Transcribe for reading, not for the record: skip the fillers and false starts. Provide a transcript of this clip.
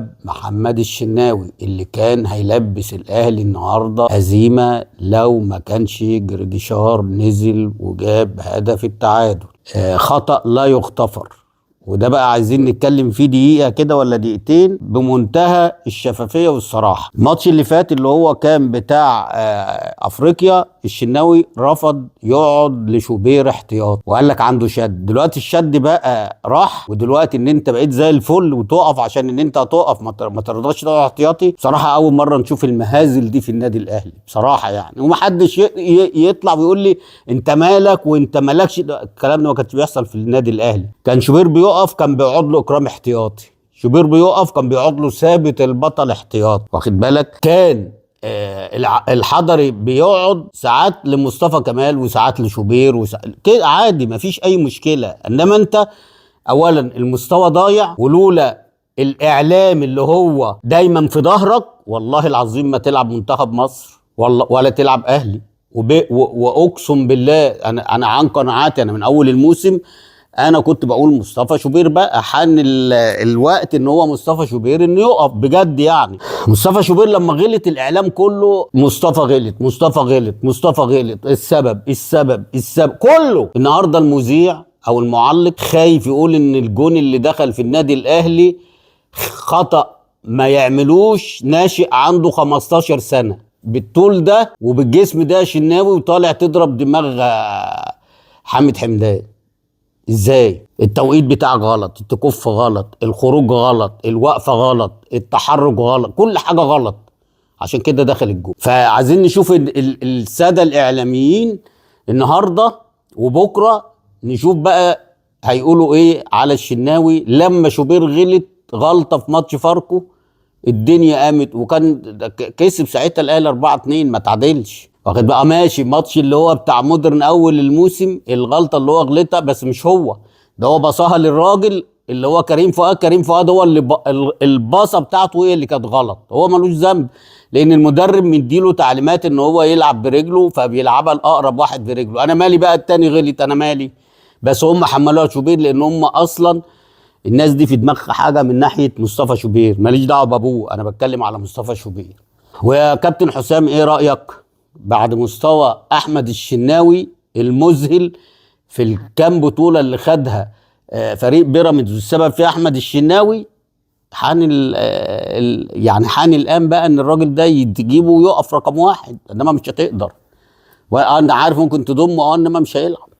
بسبب محمد الشناوي اللي كان هيلبس الاهلي النهارده هزيمه لو ما كانش جريديشار نزل وجاب هدف التعادل. خطأ لا يغتفر، وده بقى عايزين نتكلم فيه دقيقة كده ولا دقيقتين بمنتهى الشفافية والصراحة. الماتش اللي فات اللي هو كان بتاع أفريقيا، الشناوي رفض يقعد لشوبير احتياط وقال لك عنده شد. دلوقتي الشد بقى راح، ودلوقتي ان انت بقيت زي الفل وتقف عشان ان انت هتقف ما ترضاش تقعد احتياطي. بصراحة أول مرة نشوف المهازل دي في النادي الأهلي بصراحة يعني، ومحدش يطلع ويقول لي انت مالك وانت مالكش. الكلام ده ما كانش بيحصل في النادي الأهلي. كان شوبير بيقف كان بيقعد له اكرام احتياطي، شوبير بيقف كان بيقعد له ثابت البطل احتياطي، واخد بالك. كان الحضري بيقعد ساعات لمصطفى كمال وساعات لشوبير كده عادي، مفيش اي مشكله. انما انت اولا المستوى ضايع، ولولا الاعلام اللي هو دايما في ظهرك والله العظيم ما تلعب منتخب مصر ولا تلعب اهلي. واقسم بالله انا عن قناعاتي، انا من اول الموسم انا كنت بقول مصطفى شوبير بقى حان الوقت ان هو مصطفى شوبير انه يقف بجد يعني. مصطفى شوبير لما غلط الاعلام كله مصطفى غلط مصطفى غلط مصطفى غلط، السبب كله. النهارده المذيع او المعلق خايف يقول ان الجون اللي دخل في النادي الاهلي خطأ ما يعملوش ناشئ عنده 15 سنة بالطول ده وبالجسم ده شناوي، وطالع تضرب دماغ حامد حمدان. ازاي؟ التوقيت بتاعك غلط، التكف غلط، الخروج غلط، الوقفه غلط، التحرك غلط، كل حاجه غلط، عشان كده دخل الجول. فعايزين نشوف الساده الاعلاميين النهارده وبكره، نشوف بقى هيقولوا ايه على الشناوي لما شوبير غلط غلطه في ماتش فاركو. الدنيا قامت وكان كسب ساعتها الاهلي 4-2 ما تعادلش، واخد بقى. ماشي ماتش اللي هو بتاع مودرن اول الموسم، الغلطه اللي هو غلطها بس مش هو ده، هو باصاها للراجل اللي هو كريم فؤاد هو اللي الباصه بتاعته هي اللي كانت غلط، هو ملوش ذنب لان المدرب مديله تعليمات ان هو يلعب برجله فبيلعبها الاقرب واحد برجله. انا مالي بقى التاني غلط، انا مالي. بس هم حملوها شوبير لان هم اصلا الناس دي في دماغها حاجه من ناحيه مصطفى شوبير، ماليش دعوه بابوه، انا بتكلم على مصطفى شوبير. ويا كابتن حسام ايه رايك بعد مستوى احمد الشناوي المذهل في الكام بطوله اللي خدها فريق بيراميدز والسبب فيها احمد الشناوي؟ حان يعني حان الان بقى ان الراجل ده تجيبه ويقف رقم واحد، انما مش هتقدر. وانا عارف ممكن تضمه انما مش هيلعب.